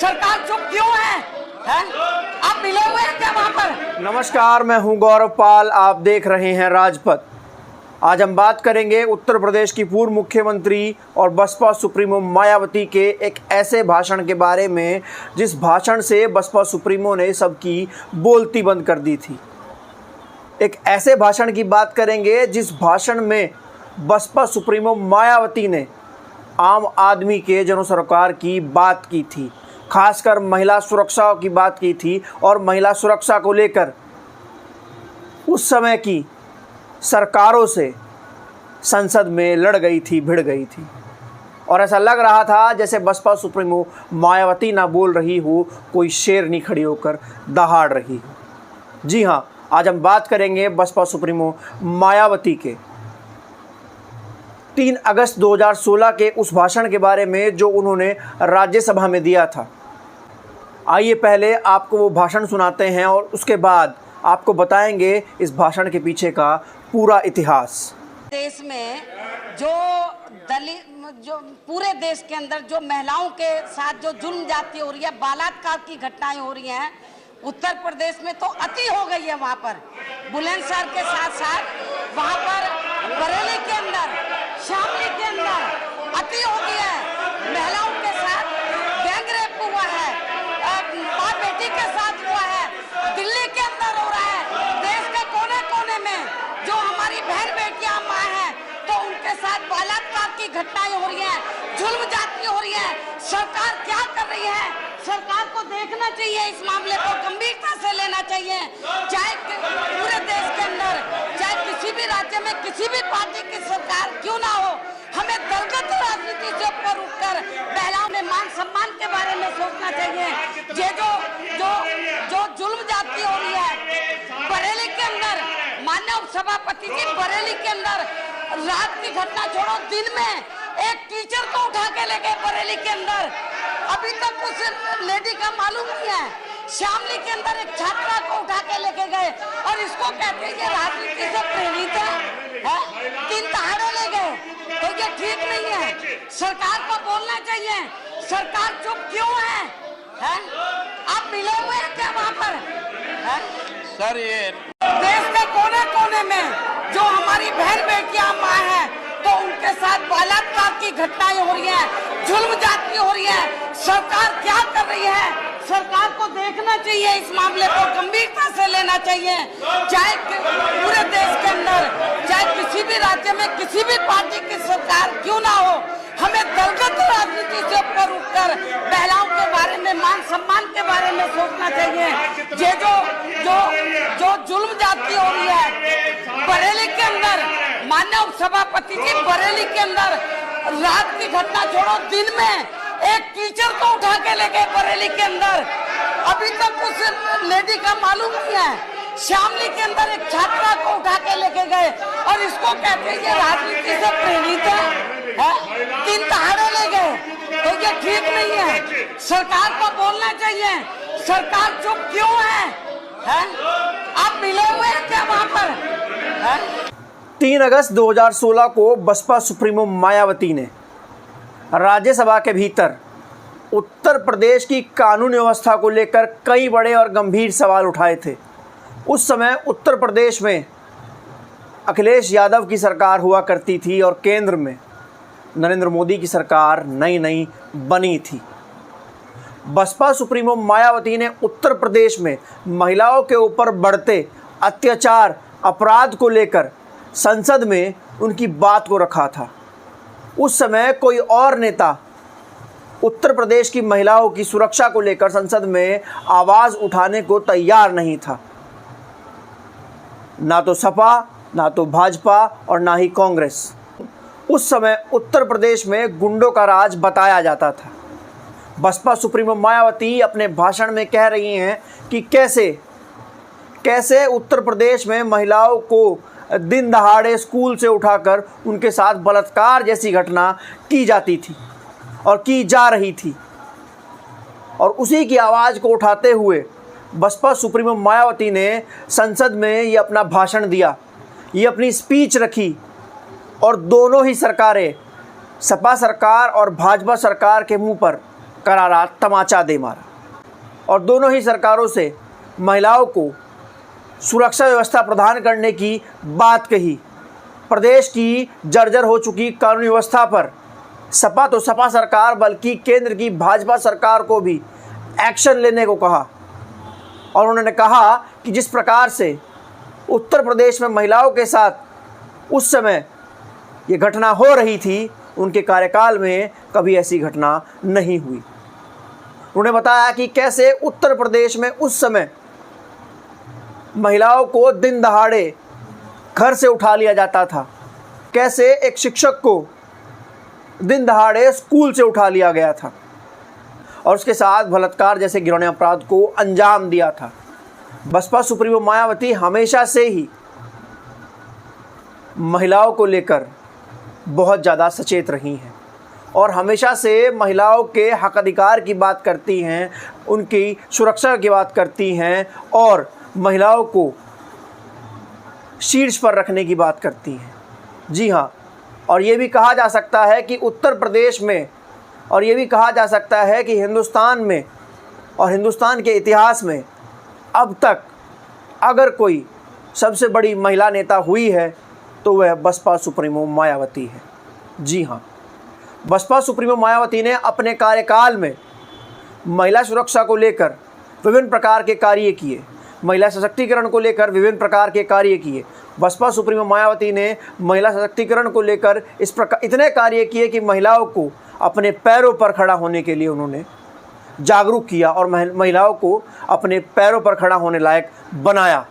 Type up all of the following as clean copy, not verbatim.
सरकार चुप क्यों है? आप मिले हुए हैं क्या वहां पर? नमस्कार, मैं हूं गौरव पाल, आप देख रहे हैं राजपथ। आज हम बात करेंगे उत्तर प्रदेश की पूर्व मुख्यमंत्री और बसपा सुप्रीमो मायावती के एक ऐसे भाषण के बारे में जिस भाषण से बसपा सुप्रीमो ने सबकी बोलती बंद कर दी थी। एक ऐसे भाषण की बात करेंगे जिस भाषण में बसपा सुप्रीमो मायावती ने आम आदमी के जनसरोकार की बात की थी, खासकर महिला सुरक्षा की बात की थी और महिला सुरक्षा को लेकर उस समय की सरकारों से संसद में लड़ गई थी, भिड़ गई थी। और ऐसा लग रहा था जैसे बसपा सुप्रीमो मायावती ना बोल रही हो, कोई शेरनी खड़ी होकर दहाड़ रही हो। जी हाँ, आज हम बात करेंगे बसपा सुप्रीमो मायावती के 3 अगस्त 2016 के उस भाषण के बारे में जो उन्होंने राज्यसभा में दिया था। आइए पहले आपको वो भाषण सुनाते हैं और उसके बाद आपको बताएंगे इस भाषण के पीछे का पूरा इतिहास। देश में जो पूरे देश के अंदर जो महिलाओं के साथ जो जुल्म जाती हो रही है, बलात्कार की घटनाएं हो रही हैं, उत्तर प्रदेश में तो अति हो गई है। वहाँ पर बुलंदशहर के साथ साथ वहाँ पर बरेली के अंदर, शामली के अंदर अति हो गई है। महिलाओं के साथ गैंग रेप हुआ है, माँ बेटी के साथ हुआ है, दिल्ली के अंदर हो रहा है। देश के कोने कोने में जो हमारी बहन बेटियां माँ हैं तो उनके साथ बलात्कार की घटनाएं हो रही हैं, जुल्म जाती हो रही है। सरकार क्या कर रही है? सरकार को देखना चाहिए, इस मामले को गंभीरता से लेना चाहिए। चाहे पूरे देश के अंदर, चाहे किसी भी राज्य में किसी भी पार्टी की सरकार क्यों ना हो, हमें दलगत राजनीति से ऊपर उठकर महिलाओं में मान सम्मान के बारे में सोचना चाहिए। ये जो जुल्म जाती हो रही है बरेली के अंदर, माननीय उपसभापति जी, बरेली के अंदर रात की घटना छोड़ो, दिन में एक टीचर को उठा के ले गए बरेली के अंदर, अभी तक उस लेडी का मालूम नहीं है। शामली के अंदर एक छात्रा को उठा के लेके गए और इसको कहते हैं ये राजनीति से प्रेरित है? 3 दहाड़े ले गए, तो ये ठीक नहीं है। सरकार को बोलना चाहिए, सरकार चुप क्यों है? आप मिले हुए हैं क्या वहाँ पर? सर, ये देश के कोने कोने में जो हमारी बहन बेटियां माँ हैं तो उनके साथ बलात्कार की घटनाएं हो रही हैं, जुल्म जाती हो रही है। सरकार क्या कर रही है? सरकार को देखना चाहिए, इस मामले को गंभीरता से लेना चाहिए। चाहे पूरे देश के अंदर, चाहे किसी भी राज्य में किसी भी पार्टी की सरकार क्यों ना हो, हमें दलगत राजनीति से ऊपर उठकर महिलाओं के बारे में, मान सम्मान के बारे में सोचना चाहिए। ये जो जुल्म जाती हो रही है बरेली के अंदर, माननीय उपसभापति जी, बरेली के अंदर रात की घटना छोड़ो, दिन में एक टीचर को उठा के ले गए बरेली के अंदर, अभी तक उस लेडी का मालूम नहीं है। शामली के अंदर एक छात्रा को उठा के लेके गए और इसको कहते हैं ये राजनीति से प्रेरित है? 3 दहाड़े ले गए, तो ये ठीक नहीं है। सरकार को बोलना चाहिए, सरकार चुप क्यों है? आप मिले हुए हैं क्या वहाँ पर? 3 अगस्त 2016 को बसपा सुप्रीमो मायावती ने राज्यसभा के भीतर उत्तर प्रदेश की कानून व्यवस्था को लेकर कई बड़े और गंभीर सवाल उठाए थे। उस समय उत्तर प्रदेश में अखिलेश यादव की सरकार हुआ करती थी और केंद्र में नरेंद्र मोदी की सरकार नई बनी थी। बसपा सुप्रीमो मायावती ने उत्तर प्रदेश में महिलाओं के ऊपर बढ़ते अत्याचार, अपराध को लेकर संसद में उनकी बात को रखा था। उस समय कोई और नेता उत्तर प्रदेश की महिलाओं की सुरक्षा को लेकर संसद में आवाज़ उठाने को तैयार नहीं था। ना तो सपा, ना तो भाजपा और ना ही कांग्रेस। उस समय उत्तर प्रदेश में गुंडों का राज बताया जाता था। बसपा सुप्रीमो मायावती अपने भाषण में कह रही हैं कि कैसे उत्तर प्रदेश में महिलाओं को दिन दहाड़े स्कूल से उठाकर उनके साथ बलात्कार जैसी घटना की जाती थी और की जा रही थी। और उसी की आवाज़ को उठाते हुए बसपा सुप्रीमो मायावती ने संसद में ये अपना भाषण दिया, ये अपनी स्पीच रखी और दोनों ही सरकारें, सपा सरकार और भाजपा सरकार के मुंह पर करारा तमाचा दे मारा और दोनों ही सरकारों से महिलाओं को सुरक्षा व्यवस्था प्रदान करने की बात कही। प्रदेश की जर्जर हो चुकी कानून व्यवस्था पर सपा तो सपा सरकार बल्कि केंद्र की भाजपा सरकार को भी एक्शन लेने को कहा और उन्होंने कहा कि जिस प्रकार से उत्तर प्रदेश में महिलाओं के साथ उस समय ये घटना हो रही थी, उनके कार्यकाल में कभी ऐसी घटना नहीं हुई। उन्होंने बताया कि कैसे उत्तर प्रदेश में उस समय महिलाओं को दिन दहाड़े घर से उठा लिया जाता था, कैसे एक शिक्षक को दिन दहाड़े स्कूल से उठा लिया गया था और उसके साथ बलात्कार जैसे घिनौने अपराध को अंजाम दिया था। बसपा सुप्रीमो मायावती हमेशा से ही महिलाओं को लेकर बहुत ज़्यादा सचेत रही हैं और हमेशा से महिलाओं के हक अधिकार की बात करती हैं, उनकी सुरक्षा की बात करती हैं और महिलाओं को शीर्ष पर रखने की बात करती हैं। जी हाँ, और ये भी कहा जा सकता है कि उत्तर प्रदेश में और ये भी कहा जा सकता है कि हिंदुस्तान में और हिंदुस्तान के इतिहास में अब तक अगर कोई सबसे बड़ी महिला नेता हुई है तो वह बसपा सुप्रीमो मायावती है। जी हाँ, बसपा सुप्रीमो मायावती ने अपने कार्यकाल में महिला सुरक्षा को लेकर विभिन्न प्रकार के कार्य किए, महिला सशक्तिकरण को लेकर विभिन्न प्रकार के कार्य किए। बसपा सुप्रीमो मायावती ने महिला सशक्तिकरण को लेकर इस प्रकार इतने कार्य किए कि महिलाओं को अपने पैरों पर खड़ा होने के लिए उन्होंने जागरूक किया और महिलाओं को अपने पैरों पर खड़ा होने लायक बनाया।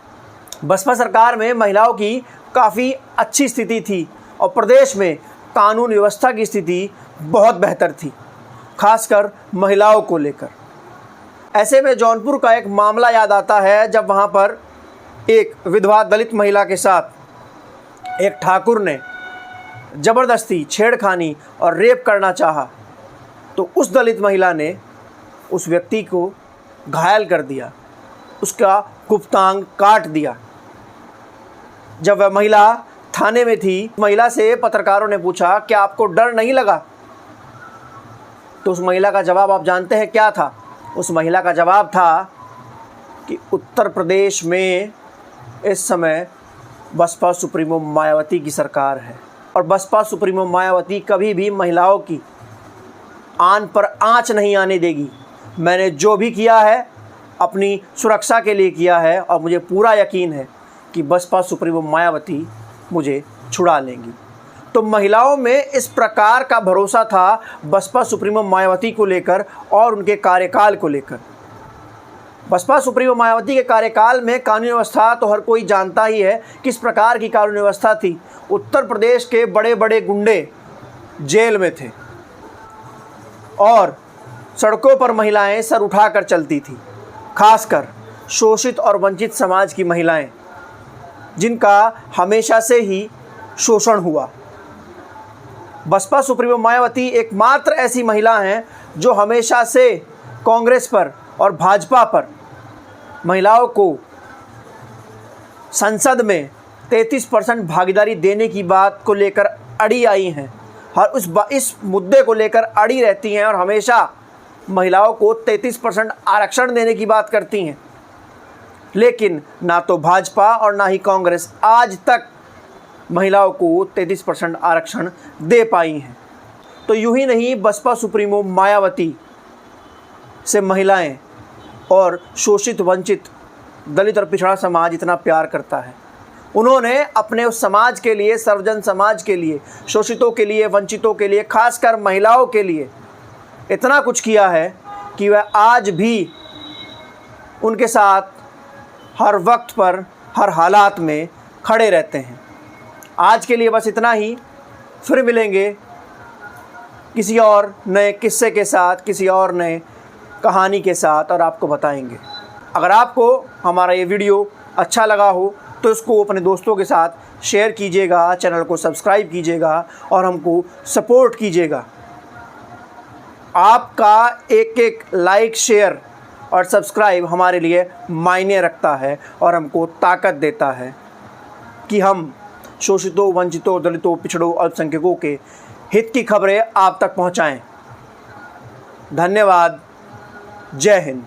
बसपा सरकार में महिलाओं की काफ़ी अच्छी स्थिति थी और प्रदेश में कानून व्यवस्था की स्थिति बहुत बेहतर थी, खासकर महिलाओं को लेकर। ऐसे में जौनपुर का एक मामला याद आता है जब वहाँ पर एक विधवा दलित महिला के साथ एक ठाकुर ने ज़बरदस्ती छेड़खानी और रेप करना चाहा तो उस दलित महिला ने उस व्यक्ति को घायल कर दिया, उसका गुप्तांग काट दिया। जब वह महिला थाने में थी, महिला से पत्रकारों ने पूछा क्या आपको डर नहीं लगा? तो उस महिला का जवाब आप जानते हैं क्या था? उस महिला का जवाब था कि उत्तर प्रदेश में इस समय बसपा सुप्रीमो मायावती की सरकार है और बसपा सुप्रीमो मायावती कभी भी महिलाओं की आन पर आँच नहीं आने देगी। मैंने जो भी किया है अपनी सुरक्षा के लिए किया है और मुझे पूरा यकीन है कि बसपा सुप्रीमो मायावती मुझे छुड़ा लेंगी। तो महिलाओं में इस प्रकार का भरोसा था बसपा सुप्रीमो मायावती को लेकर और उनके कार्यकाल को लेकर। बसपा सुप्रीमो मायावती के कार्यकाल में कानून व्यवस्था तो हर कोई जानता ही है किस प्रकार की कानून व्यवस्था थी। उत्तर प्रदेश के बड़े बड़े गुंडे जेल में थे और सड़कों पर महिलाएं सर उठाकर चलती थी, खासकर शोषित और वंचित समाज की महिलाएं जिनका हमेशा से ही शोषण हुआ। बसपा सुप्रीमो मायावती एकमात्र ऐसी महिला हैं जो हमेशा से कांग्रेस पर और भाजपा पर महिलाओं को संसद में 33% भागीदारी देने की बात को लेकर अड़ी आई हैं और इस मुद्दे को लेकर अड़ी रहती हैं और हमेशा महिलाओं को 33% आरक्षण देने की बात करती हैं। लेकिन ना तो भाजपा और ना ही कांग्रेस आज तक महिलाओं को 33% आरक्षण दे पाई हैं। तो यूं ही नहीं, बसपा सुप्रीमो मायावती से महिलाएं और शोषित वंचित दलित और पिछड़ा समाज इतना प्यार करता है। उन्होंने अपने उस समाज के लिए, सर्वजन समाज के लिए, शोषितों के लिए, वंचितों के लिए, खासकर महिलाओं के लिए इतना कुछ किया है कि वह आज भी उनके साथ हर वक्त पर, हर हालात में खड़े रहते हैं। आज के लिए बस इतना ही। फिर मिलेंगे किसी और नए किस्से के साथ, किसी और नए कहानी के साथ और आपको बताएंगे। अगर आपको हमारा ये वीडियो अच्छा लगा हो तो इसको अपने दोस्तों के साथ शेयर कीजिएगा, चैनल को सब्सक्राइब कीजिएगा और हमको सपोर्ट कीजिएगा। आपका एक एक लाइक, शेयर और सब्सक्राइब हमारे लिए मायने रखता है और हमको ताकत देता है कि हम शोषितों, वंचितों, दलितों, पिछड़ों, अल्पसंख्यकों के हित की खबरें आप तक पहुंचाएं। धन्यवाद। जय हिंद।